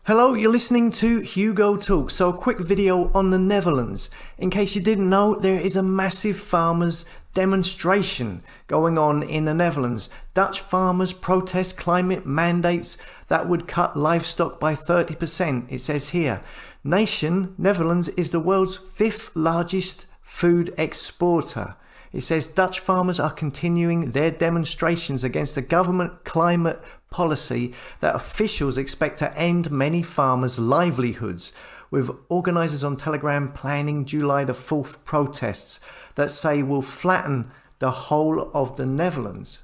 Hello, you're listening to Hugo Talk. So a quick video on the Netherlands. In case you didn't know, there is a massive farmers demonstration going on in the Netherlands. Dutch farmers protest climate mandates that would cut livestock by 30%. It says here, Netherlands is the world's 5th largest food exporter. It says Dutch farmers are continuing their demonstrations against the government climate policy that officials expect to end many farmers' livelihoods, with organisers on Telegram planning July the 4th protests that say will flatten the whole of the Netherlands.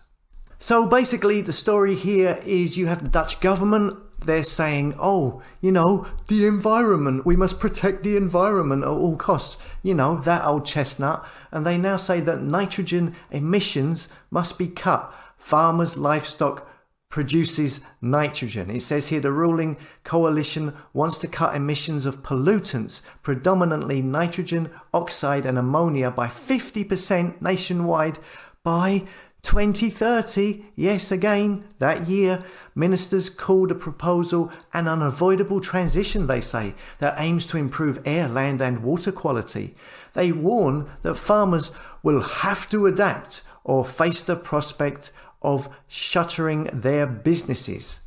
So basically the story here is you have the Dutch government. They're saying, the environment, we must protect the environment at all costs. That old chestnut. And they now say that nitrogen emissions must be cut. Farmers' livestock produces nitrogen. It says here the ruling coalition wants to cut emissions of pollutants, predominantly nitrogen oxide and ammonia, by 50% nationwide by 2030. Yes, again, that year, ministers called a proposal an unavoidable transition, they say, that aims to improve air, land and water quality. They warn that farmers will have to adapt or face the prospect of shuttering their businesses.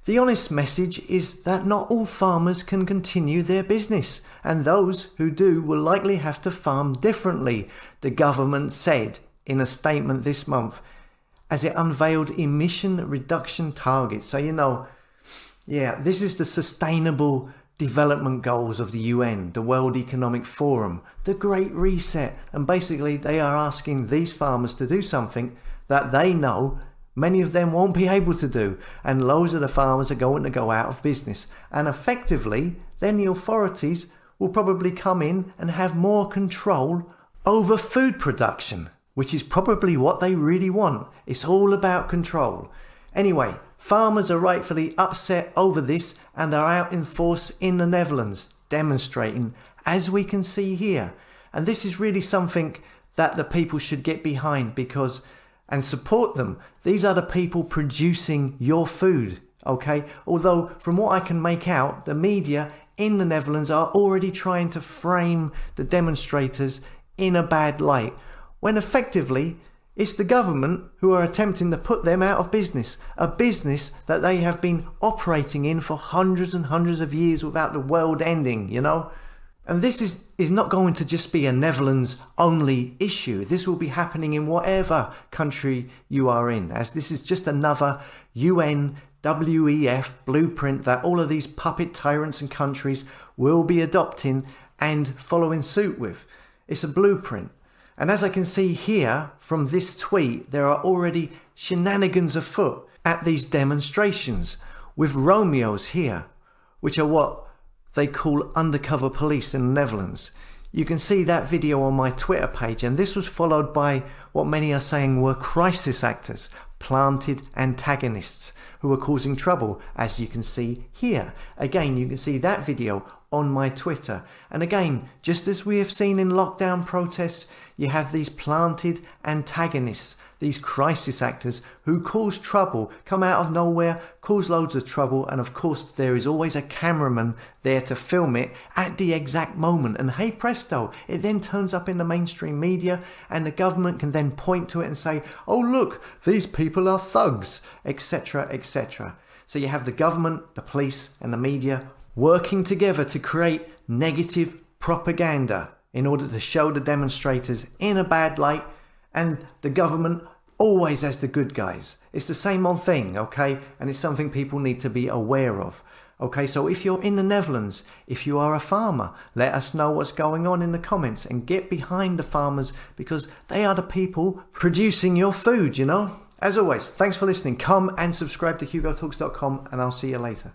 The honest message is that not all farmers can continue their business, and those who do will likely have to farm differently, the government said in a statement this month as it unveiled emission reduction targets. So, this is the sustainable development goals of the UN, the World Economic Forum, the Great Reset. And basically they are asking these farmers to do something that they know many of them won't be able to do. And loads of the farmers are going to go out of business. And effectively, then the authorities will probably come in and have more control over food production, which is probably what they really want. It's all about control. Anyway, farmers are rightfully upset over this and are out in force in the Netherlands, demonstrating, as we can see here. And this is really something that the people should get behind and support them. These are the people producing your food, okay? Although from what I can make out, the media in the Netherlands are already trying to frame the demonstrators in a bad light, when effectively it's the government who are attempting to put them out of business, a business that they have been operating in for hundreds and hundreds of years without the world ending, And this is not going to just be a Netherlands only issue. This will be happening in whatever country you are in, as this is just another UN WEF blueprint that all of these puppet tyrants and countries will be adopting and following suit with. It's a blueprint. And as I can see here from this tweet, there are already shenanigans afoot at these demonstrations with Romeos here, which are what they call undercover police in the Netherlands. You can see that video on my Twitter page, and this was followed by what many are saying were crisis actors, planted antagonists who are causing trouble, as you can see here. Again, you can see that video on my Twitter. And again, just as we have seen in lockdown protests, you have these planted antagonists, these crisis actors who cause trouble, come out of nowhere, cause loads of trouble, and of course there is always a cameraman there to film it at the exact moment. And hey presto, it then turns up in the mainstream media and the government can then point to it and say, oh look, these people are thugs, etc, etc. So you have the government, the police and the media working together to create negative propaganda in order to show the demonstrators in a bad light, and the government always as the good guys. It's the same old thing, okay? And it's something people need to be aware of. Okay, so if you're in the Netherlands, if you are a farmer, let us know what's going on in the comments and get behind the farmers, because they are the people producing your food, As always, thanks for listening. Come and subscribe to hugotalks.com and I'll see you later.